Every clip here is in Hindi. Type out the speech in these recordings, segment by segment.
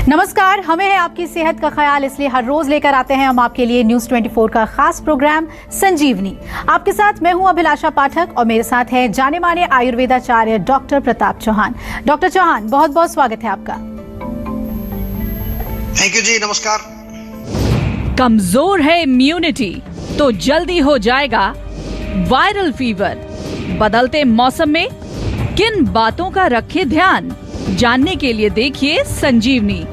नमस्कार, हमें है आपकी सेहत का ख्याल, इसलिए हर रोज लेकर आते हैं हम आपके लिए न्यूज 24 का खास प्रोग्राम संजीवनी। आपके साथ मैं हूं अभिलाषा पाठक और मेरे साथ है जाने माने आयुर्वेदाचार्य डॉक्टर प्रताप चौहान। डॉक्टर चौहान, बहुत बहुत स्वागत है आपका। थैंक यू जी, नमस्कार। कमजोर है इम्यूनिटी तो जल्दी हो जाएगा वायरल फीवर। बदलते मौसम में किन बातों का रखें ध्यान, जानने के लिए देखिए संजीवनी।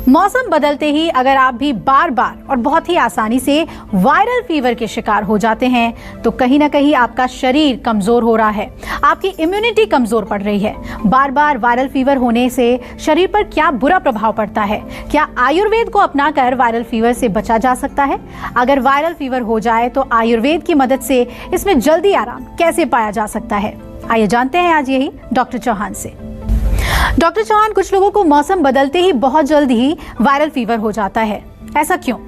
मौसम बदलते ही अगर आप भी बार बार और बहुत ही आसानी से वायरल फीवर के शिकार हो जाते हैं तो कहीं ना कहीं आपका शरीर कमजोर हो रहा है, आपकी इम्यूनिटी कमजोर पड़ रही है। बार बार वायरल फीवर होने से शरीर पर क्या बुरा प्रभाव पड़ता है? क्या आयुर्वेद को अपनाकर वायरल फीवर से बचा जा सकता है? अगर वायरल फीवर हो जाए तो आयुर्वेद की मदद से इसमें जल्दी आराम कैसे पाया जा सकता है? आइए जानते हैं आज यही डॉक्टर चौहान से। डॉक्टर चौहान, कुछ लोगों को मौसम बदलते ही बहुत जल्द ही वायरल फीवर हो जाता है, ऐसा क्यों?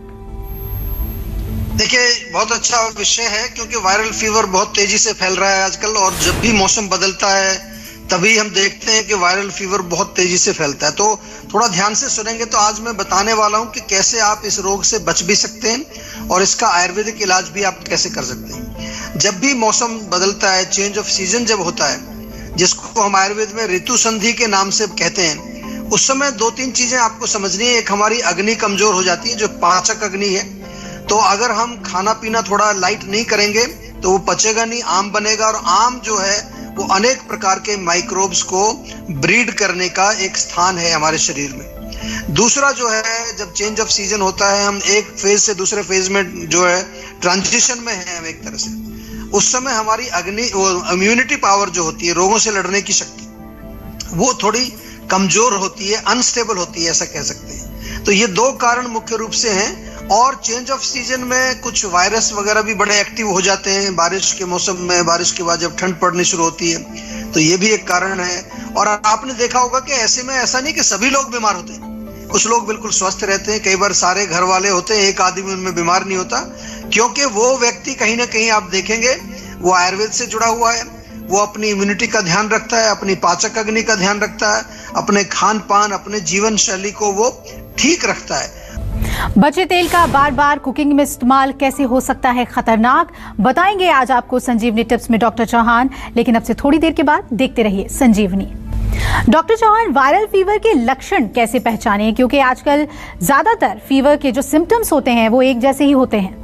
देखिए, बहुत अच्छा विषय है क्योंकि वायरल फीवर बहुत तेजी से फैल रहा है आजकल, और जब भी मौसम बदलता है तभी हम देखते हैं कि वायरल फीवर बहुत तेजी से फैलता है। तो थोड़ा ध्यान से सुनेंगे तो आज मैं बताने वाला हूं कि कैसे आप इस रोग से बच भी सकते हैं और इसका आयुर्वेदिक इलाज भी आप कैसे कर सकते हैं। जब भी मौसम बदलता है, चेंज ऑफ सीजन जब होता है, जिसको हम आयुर्वेद में ऋतु संधि के नाम से कहते हैं, उस समय दो तीन चीजें आपको समझनी है। एक, हमारी अग्नि कमजोर हो जाती है, जो पाचक अग्नि है। तो अगर हम खाना पीना थोड़ा लाइट नहीं करेंगे तो वो पचेगा नहीं, आम बनेगा, और आम जो है वो अनेक प्रकार के माइक्रोब्स को ब्रीड करने का एक स्थान है हमारे शरीर में। दूसरा जो है, जब चेंज ऑफ सीजन होता है, हम एक फेज से दूसरे फेज में जो है ट्रांजिशन में है हम एक तरह से, उस समय हमारी इम्यूनिटी पावर जो होती है, रोगों से लड़ने की शक्ति, वो थोड़ी कमजोर होती है, अनस्टेबल होती है, ऐसा कह सकते हैं। तो ये दो कारण मुख्य रूप से हैं। और चेंज ऑफ सीजन में कुछ वायरस वगैरह भी बड़े एक्टिव हो जाते हैं बारिश के मौसम में, बारिश के बाद जब ठंड पड़नी शुरू होती है, तो ये भी एक कारण है। और आपने देखा होगा कि ऐसे में ऐसा नहीं कि सभी लोग बीमार होते हैं, कुछ लोग बिल्कुल स्वस्थ रहते हैं, कई बार सारे घर वाले होते हैं, एक आदमी उनमें बीमार नहीं होता, क्योंकि वो व्यक्ति कहीं ना कहीं आप देखेंगे वो आयुर्वेद से जुड़ा हुआ है, वो अपनी इम्यूनिटी का ध्यान रखता है, अपनी पाचक अग्नि का ध्यान रखता है, अपने खान पान, अपने जीवन शैली को वो ठीक रखता है। बचे तेल का बार बार कुकिंग में इस्तेमाल कैसे हो सकता है खतरनाक, बताएंगे आज आपको संजीवनी टिप्स में डॉक्टर चौहान। लेकिन अब से थोड़ी देर के बाद देखते रहिए संजीवनी। डॉक्टर चौहान, वायरल फीवर के लक्षण कैसे पहचानें, क्योंकि आजकल ज्यादातर फीवर के जो सिम्टम्स होते हैं वो एक जैसे ही होते हैं।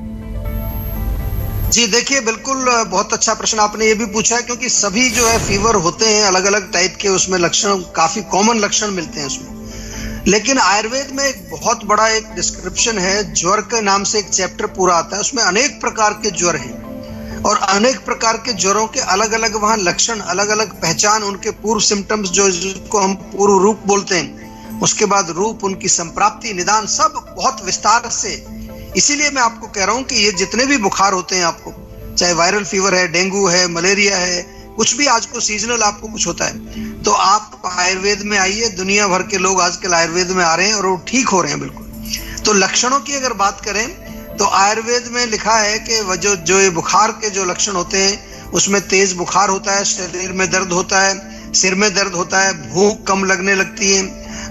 जी देखिए, बिल्कुल बहुत अच्छा प्रश्न आपने ये भी पूछा है, क्योंकि सभी जो है फीवर होते हैं अलग अलग टाइप के, उसमें लक्षण काफी कॉमन लक्षण मिलते हैं उसमें। लेकिन आयुर्वेद में एक बहुत बड़ा एक डिस्क्रिप्शन है, ज्वर के नाम से एक चैप्टर पूरा आता है, उसमें अनेक प्रकार के ज्वर हैं और अनेक प्रकार के ज्वरों के अलग अलग वहाँ लक्षण, अलग अलग पहचान, उनके पूर्व सिम्टम्स जिसको हम पूर्व रूप बोलते हैं, उसके बाद रूप, उनकी संप्राप्ति, निदान, सब बहुत विस्तार से। इसीलिए मैं आपको कह रहा हूं कि ये जितने भी बुखार होते हैं आपको, चाहे वायरल फीवर है, डेंगू है, मलेरिया है, कुछ भी आज को सीजनल आपको कुछ होता है, तो आप आयुर्वेद में आइए। दुनिया भर के लोग आजकल आयुर्वेद में आ रहे हैं और वो ठीक हो रहे हैं बिल्कुल। तो लक्षणों की अगर बात करें तो आयुर्वेद में लिखा है कि जो ये बुखार के जो लक्षण होते हैं, उसमें तेज बुखार होता है, शरीर में दर्द होता है, सिर में दर्द होता है, भूख कम लगने लगती है,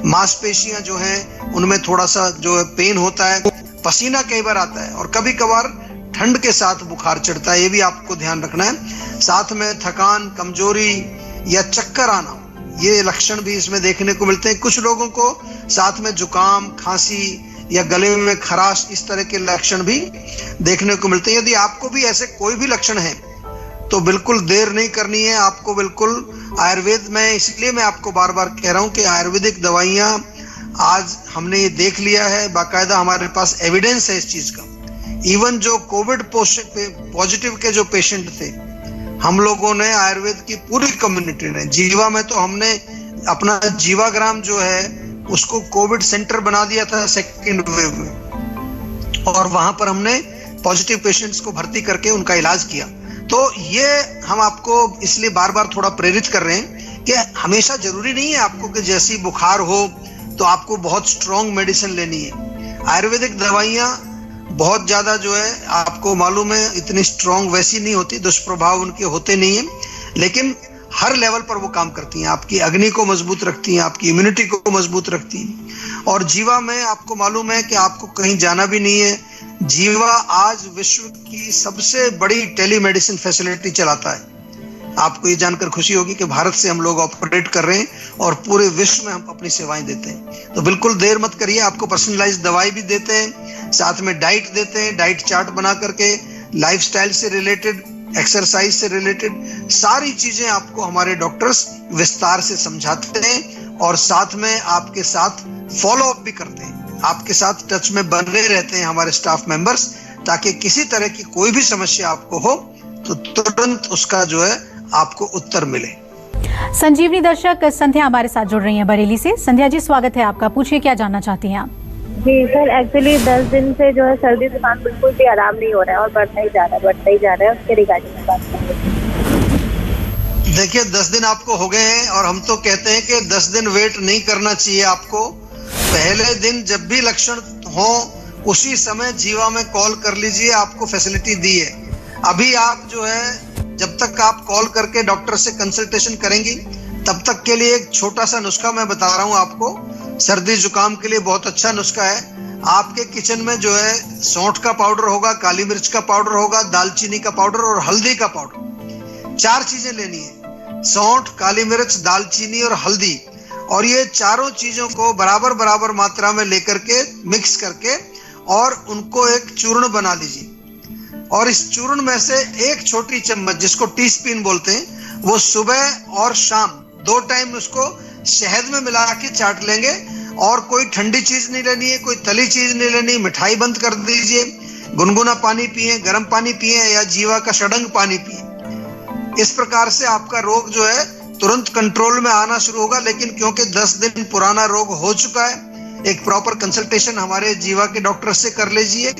मांसपेशियां जो हैं उनमें थोड़ा सा जो है पेन होता है, पसीना कई बार आता है, और कभी कभार ठंड के साथ बुखार चढ़ता है, ये भी आपको ध्यान रखना है। साथ में थकान, कमजोरी या चक्कर आना, ये लक्षण भी इसमें देखने को मिलते हैं। कुछ लोगों को साथ में जुकाम, खांसी या गले में खराश, इस तरह के लक्षण भी देखने को मिलते हैं। यदि आपको भी ऐसे कोई भी लक्षण है तो बिल्कुल देर नहीं करनी है आपको। बिल्कुल आयुर्वेद में, इसलिए मैं आपको बार बार कह रहा हूं कि आयुर्वेदिक दवाइयां आज हमने ये देख लिया है, बाकायदा हमारे पास एविडेंस है इस चीज का। इवन जो कोविड पॉजिटिव के जो पेशेंट थे, हम लोगों ने आयुर्वेद की पूरी कम्युनिटी ने, जीवा में तो हमने अपना जीवाग्राम जो है उसको कोविड सेंटर बना दिया था सेकेंड वेव में, और वहां पर हमने पॉजिटिव पेशेंट्स को भर्ती करके उनका इलाज किया। तो ये हम आपको इसलिए बार बार थोड़ा प्रेरित कर रहे हैं कि हमेशा जरूरी नहीं है आपको कि जैसी बुखार हो तो आपको बहुत स्ट्रॉन्ग मेडिसिन लेनी है। आयुर्वेदिक दवाइयां बहुत ज्यादा जो है आपको मालूम है इतनी स्ट्रॉन्ग वैसी नहीं होती, दुष्प्रभाव उनके होते नहीं है, लेकिन हर लेवल पर वो काम करती हैं। आपकी अग्नि को मजबूत रखती हैं, आपकी इम्यूनिटी को मजबूत रखती हैं। और जीवा में आपको मालूम है कि आपको कहीं जाना भी नहीं है। जीवा आज विश्व की सबसे बड़ी टेलीमेडिसिन फैसिलिटी चलाता है। आपको ये जानकर खुशी होगी कि भारत से हम लोग ऑपरेट कर रहे हैं और पूरे विश्व में हम अपनी सेवाएं देते हैं। तो बिल्कुल देर मत करिए, आपको पर्सनलाइज दवाई भी देते हैं, साथ में डाइट देते हैं, डाइट चार्ट बना करके, लाइफस्टाइल से रिलेटेड, एक्सरसाइज से रिलेटेड सारी चीजें आपको हमारे डॉक्टर्स विस्तार से समझाते हैं और साथ में आपके साथ फॉलो अप भी करते हैं। आपके साथ टच में बने रहते हैं हमारे स्टाफ मेंबर्स, ताकि किसी तरह की कोई भी समस्या आपको हो तो तुरंत उसका जो है आपको उत्तर मिले। संजीवनी दर्शक संध्या हमारे साथ जुड़ रही हैं बरेली से। संध्या जी, स्वागत है आपका। पूछिए, क्या जानना चाहती हैं आप? जी सर, एक्चुअली 10 दिन से जो है सर्दी जुकाम बिल्कुल भी आराम नहीं हो रहा है और बढ़ता ही जा रहा है उसके रिगार्डिंग में बात करेंगे। देखिए, 10 दिन आपको हो गए हैं और हम तो कहते हैं कि 10 दिन वेट नहीं करना चाहिए आपको। पहले दिन जब भी लक्षण हो उसी समय जीवा में कॉल कर लीजिए, आपको फैसिलिटी दी है। अभी आप जो है जब तक आप कॉल करके डॉक्टर से कंसल्टेशन करेंगी तब तक के लिए एक छोटा सा नुस्खा मैं बता रहा हूँ आपको। सर्दी जुकाम के लिए बहुत अच्छा नुस्खा है। आपके किचन में जो है सौंठ का पाउडर होगा, काली मिर्च का पाउडर होगा, दालचीनी का पाउडर और हल्दी का पाउडर। 4 चीजें लेनी है, सौंठ, काली मिर्च, दालचीनी और हल्दी। और ये चारों चीजों को बराबर बराबर मात्रा में लेकर के मिक्स करके और उनको एक चूर्ण बना लीजिए। और इस चूर्ण में से एक छोटी चम्मच, जिसको टीस्पून बोलते हैं, वो सुबह और शाम 2 टाइम उसको शहद में मिला के चाट लेंगे। और कोई ठंडी चीज नहीं लेनी है, कोई तली चीज नहीं लेनी, मिठाई बंद कर दीजिए। गुनगुना पानी पिए, गर्म पानी पिए या जीवा का षडंग पानी पिए। इस प्रकार से आपका रोग जो है तुरंत कंट्रोल में आना शुरू होगा। लेकिन क्योंकि 10 दिन पुराना रोग हो चुका है, एक प्रॉपर कंसल्टेशन हमारे जीवा के डॉक्टर से कर लीजिए,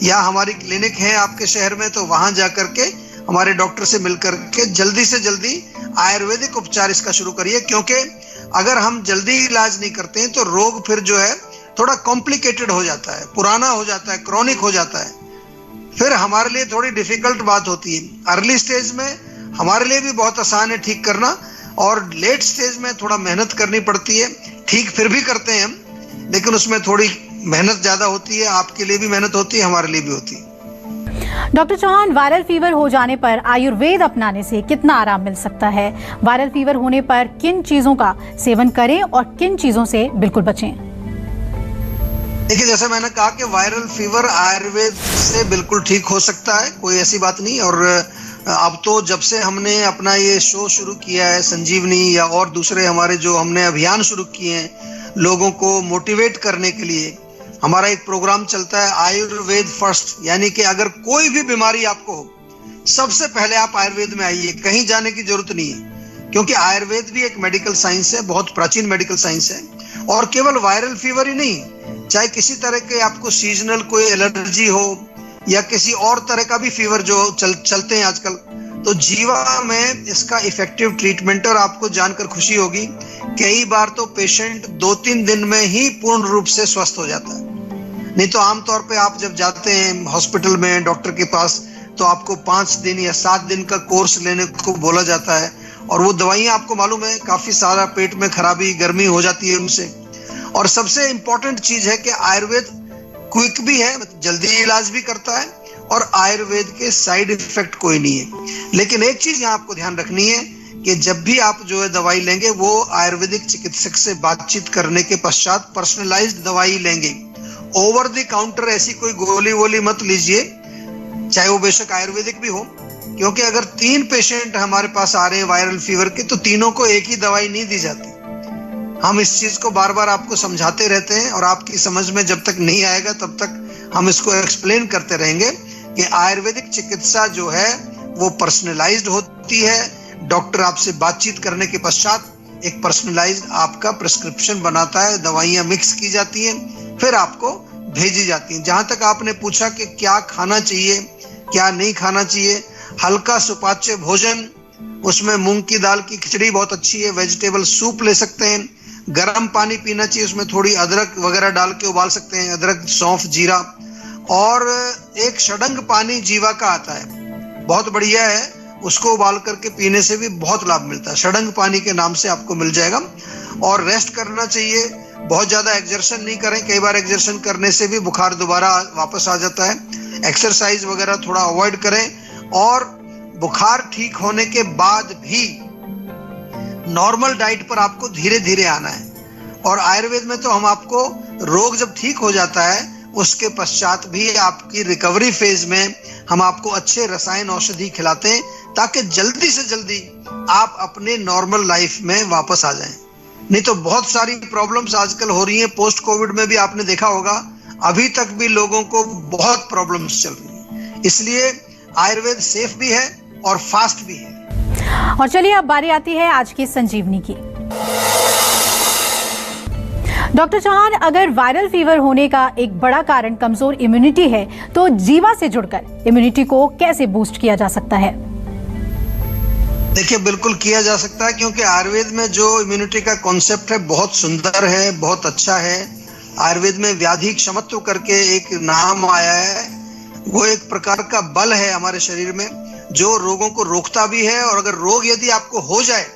या हमारी क्लिनिक है आपके शहर में तो वहां जाकर के हमारे डॉक्टर से मिलकर के जल्दी से जल्दी आयुर्वेदिक उपचार इसका शुरू करिए। क्योंकि अगर हम जल्दी इलाज नहीं करते हैं तो रोग फिर जो है थोड़ा कॉम्प्लिकेटेड हो जाता है, पुराना हो जाता है, क्रॉनिक हो जाता है, फिर हमारे लिए थोड़ी डिफिकल्ट बात होती है। अर्ली स्टेज में हमारे लिए भी बहुत आसान है ठीक करना, और लेट स्टेज में थोड़ा मेहनत करनी पड़ती है। ठीक फिर भी करते हैं हम, लेकिन उसमें थोड़ी मेहनत ज्यादा होती है। आपके लिए भी मेहनत होती है, हमारे लिए भी होती है। डॉक्टर चौहान, वायरल फीवर हो जाने पर आयुर्वेद अपनाने से कितना आराम मिल सकता है? वायरल फीवर होने पर किन चीजों का सेवन करें और किन चीजों से बिल्कुल बचें? देखिए, जैसे मैंने कहा कि वायरल फीवर आयुर्वेद से बिल्कुल ठीक हो सकता है, कोई ऐसी बात नहीं। और अब तो जब से हमने अपना ये शो शुरू किया है संजीवनी, या और दूसरे हमारे जो हमने अभियान शुरू किए हैं लोगों को मोटिवेट करने के लिए, हमारा एक प्रोग्राम चलता है आयुर्वेद फर्स्ट। यानी कि अगर कोई भी बीमारी आपको हो, सबसे पहले आप आयुर्वेद में आइए, कहीं जाने की जरूरत नहीं है। क्योंकि आयुर्वेद भी एक मेडिकल साइंस है, बहुत प्राचीन मेडिकल साइंस है। और केवल वायरल फीवर ही नहीं, चाहे किसी तरह के आपको सीजनल कोई एलर्जी हो या किसी और तरह का भी फीवर जो चलते हैं आजकल, तो जीवा में इसका इफेक्टिव ट्रीटमेंट। और आपको जानकर खुशी होगी, कई बार तो पेशेंट 2-3 दिन में ही पूर्ण रूप से स्वस्थ हो जाता है। नहीं तो आमतौर पे आप जब जाते हैं हॉस्पिटल में डॉक्टर के पास, तो आपको 5 दिन या 7 दिन का कोर्स लेने को बोला जाता है। और वो दवाइयां आपको मालूम है काफी सारा पेट में खराबी, गर्मी हो जाती है उनसे। और सबसे इंपॉर्टेंट चीज है कि आयुर्वेद क्विक भी है, जल्दी इलाज भी करता है, और आयुर्वेद के साइड इफेक्ट कोई नहीं है। लेकिन एक चीज यहाँ आपको ध्यान रखनी है कि जब भी आप जो है दवाई लेंगे, वो आयुर्वेदिक चिकित्सक से बातचीत करने के पश्चात पर्सनलाइज्ड दवाई लेंगे। ओवर द काउंटर ऐसी कोई गोली वोली मत लीजिए, चाहे वो बेशक आयुर्वेदिक भी हो। क्योंकि अगर 3 पेशेंट हमारे पास आ रहे हैं वायरल फीवर के, तो तीनों को एक ही दवाई नहीं दी जाती। हम इस चीज को बार बार आपको समझाते रहते हैं, और आपकी समझ में जब तक नहीं आएगा तब तक हम इसको एक्सप्लेन करते रहेंगे कि आयुर्वेदिक चिकित्सा जो है वो पर्सनलाइज्ड होती है। डॉक्टर आपसे बातचीत करने के पश्चात एक पर्सनलाइज्ड आपका प्रिस्क्रिप्शन बनाता है, दवाइयां मिक्स की जाती हैं, फिर आपको भेजी जाती हैं। जहां तक आपने पूछा कि क्या खाना चाहिए क्या नहीं खाना चाहिए, हल्का सुपाच्य भोजन, उसमें मूंग की दाल की खिचड़ी बहुत अच्छी है, वेजिटेबल सूप ले सकते हैं, गर्म पानी पीना चाहिए, उसमें थोड़ी अदरक वगैरह डाल के उबाल सकते हैं, अदरक, सौंफ, जीरा। और एक षडंग पानी जीवा का आता है, बहुत बढ़िया है, उसको उबाल करके पीने से भी बहुत लाभ मिलता है। षडंग पानी के नाम से आपको मिल जाएगा। और रेस्ट करना चाहिए, बहुत ज्यादा एक्सर्शन नहीं करें। कई बार एक्सर्शन करने से भी बुखार दोबारा वापस आ जाता है। एक्सरसाइज वगैरह थोड़ा अवॉइड करें। और बुखार ठीक होने के बाद भी नॉर्मल डाइट पर आपको धीरे धीरे आना है। और आयुर्वेद में तो हम आपको रोग जब ठीक हो जाता है उसके पश्चात भी आपकी रिकवरी फेज में हम आपको अच्छे रसायन औषधि खिलाते हैं, ताकि जल्दी से जल्दी आप अपने नॉर्मल लाइफ में वापस आ जाएं। नहीं तो बहुत सारी प्रॉब्लम्स आजकल हो रही हैं। पोस्ट कोविड में भी आपने देखा होगा, अभी तक भी लोगों को बहुत प्रॉब्लम्स चल रही हैं। इसलिए आयुर्वेद सेफ भी है और फास्ट भी है। और चलिए अब बारी आती है आज की संजीवनी की। डॉक्टर चौहान, अगर वायरल फीवर होने का एक बड़ा कारण कमजोर इम्यूनिटी है, तो जीवा से जुड़कर इम्यूनिटी को कैसे बूस्ट किया जा सकता है? देखिए, बिल्कुल किया जा सकता है, क्योंकि आयुर्वेद में जो इम्यूनिटी का कॉन्सेप्ट है बहुत सुंदर है, बहुत अच्छा है। आयुर्वेद में व्याधि क्षमत्व करके एक नाम आया है। वो एक प्रकार का बल है हमारे शरीर में, जो रोगों को रोकता भी है। और अगर रोग यदि आपको हो जाए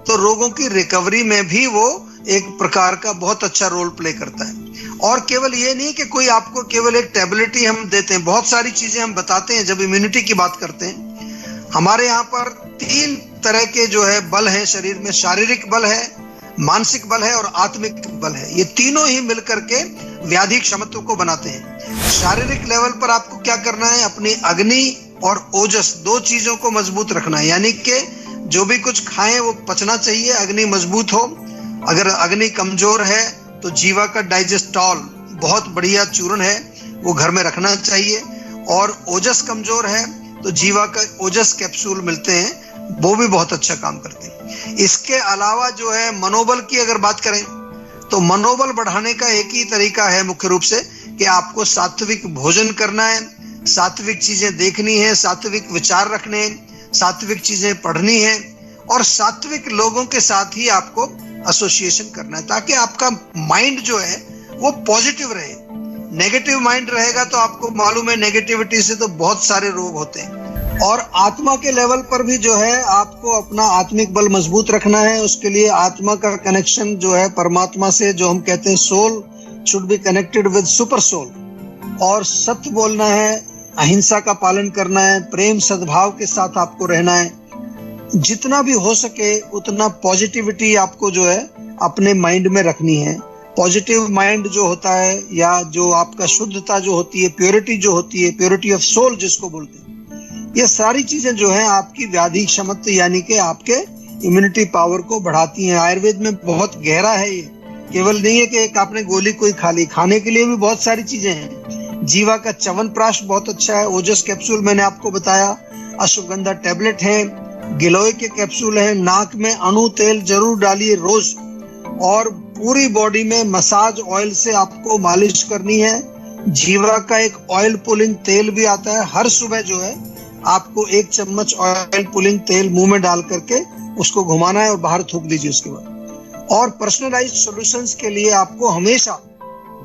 तो रोगों की रिकवरी में भी वो एक प्रकार का बहुत अच्छा रोल प्ले करता है। और केवल ये नहीं कि कोई आपको केवल एक टैबलेट ही हम देते हैं, बहुत सारी चीजें हम बताते हैं। जब इम्यूनिटी की बात करते हैं, हमारे यहाँ पर 3 तरह के जो है बल है शरीर में। शारीरिक बल है, मानसिक बल है और आत्मिक बल है। ये तीनों ही मिलकर के व्याधि क्षमत्व को बनाते हैं। शारीरिक लेवल पर आपको क्या करना है, अपनी अग्नि और ओजस 2 चीजों को मजबूत रखना है। यानी कि जो भी कुछ खाएं वो पचना चाहिए, अग्नि मजबूत हो। अगर अग्नि कमजोर है तो जीवा का डाइजेस्टॉल बहुत बढ़िया चूर्ण है, वो घर में रखना चाहिए। और ओजस कमजोर है तो जीवा का ओजस कैप्सूल मिलते हैं, वो भी बहुत अच्छा काम करते हैं। इसके अलावा जो है मनोबल की अगर बात करें तो मनोबल बढ़ाने का एक ही तरीका है मुख्य रूप से, कि आपको सात्विक भोजन करना है, सात्विक चीजें देखनी है, सात्विक विचार रखने हैं, सात्विक चीजें पढ़नी है और सात्विक लोगों के साथ ही आपको एसोसिएशन करना है, ताकि आपका माइंड जो है वो पॉजिटिव रहे। नेगेटिव माइंड रहेगा तो आपको मालूम है नेगेटिविटी से तो बहुत सारे रोग होते हैं। और आत्मा के लेवल पर भी जो है आपको अपना आत्मिक बल मजबूत रखना है। उसके लिए आत्मा का कनेक्शन जो है परमात्मा से, जो हम कहते हैं soul should be connected with super soul. और सत्य बोलना है, अहिंसा का पालन करना है, प्रेम सद्भाव के साथ आपको रहना है। जितना भी हो सके उतना पॉजिटिविटी आपको जो है अपने माइंड में रखनी है। पॉजिटिव माइंड जो होता है, या जो आपका शुद्धता जो होती है, प्योरिटी जो होती है, प्योरिटी ऑफ सोल जिसको बोलते हैं, ये सारी चीजें जो है आपकी व्याधि क्षमता यानी कि आपके इम्यूनिटी पावर को बढ़ाती हैं। आयुर्वेद में बहुत गहरा है ये, केवल नहीं है कि एक आपने गोली कोई खा ली, खाने के लिए भी बहुत सारी चीजें हैं। जीवा का च्यवनप्राश बहुत अच्छा है, ओजस कैप्सूल मैंने आपको बताया, अश्वगंधा टैबलेट है, गिलोय के कैप्सूल है, नाक में अणु तेल जरूर डालिए रोज। और पूरी बॉडी में मसाज ऑयल से आपको मालिश करनी है। जीवा का एक ऑयल पुलिंग तेल भी आता है, हर सुबह जो है आपको 1 चम्मच ऑयल पुलिंग तेल मुंह में डाल करके उसको घुमाना है और बाहर थूक दीजिए उसके बाद। और पर्सनलाइज्ड सॉल्यूशंस के लिए आपको हमेशा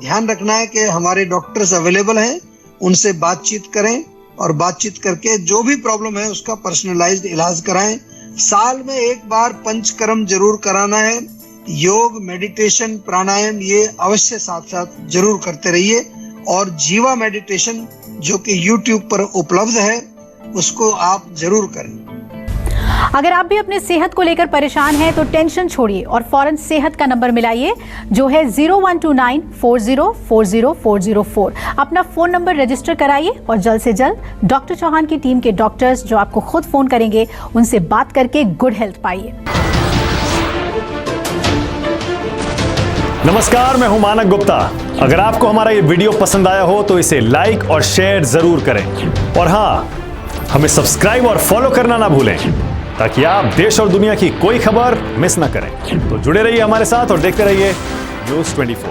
ध्यान रखना है कि हमारे डॉक्टर्स अवेलेबल हैं, उनसे बातचीत करें और बातचीत करके जो भी प्रॉब्लम है उसका पर्सनलाइज्ड इलाज कराएं। साल में 1 बार पंचकर्म जरूर कराना है। योग, मेडिटेशन, प्राणायाम ये अवश्य साथ साथ जरूर करते रहिए। और जीवा मेडिटेशन जो कि YouTube पर उपलब्ध है उसको आप जरूर करें। अगर आप भी अपने सेहत को लेकर परेशान हैं तो टेंशन छोड़िए और फौरन सेहत का नंबर मिलाइए, जो है 012940404004। अपना फोन नंबर रजिस्टर कराइए और जल्द से जल्द डॉक्टर चौहान की टीम के डॉक्टर्स जो आपको खुद फोन करेंगे, उनसे बात करके गुड हेल्थ पाइए। नमस्कार, मैं हूं मानक गुप्ता। अगर आपको हमारा ये वीडियो पसंद आया हो तो इसे लाइक और शेयर जरूर करें। और हाँ, हमें सब्सक्राइब और फॉलो करना ना भूलें, ताकि आप देश और दुनिया की कोई खबर मिस ना करें। तो जुड़े रहिए हमारे साथ और देखते रहिए न्यूज़ 24।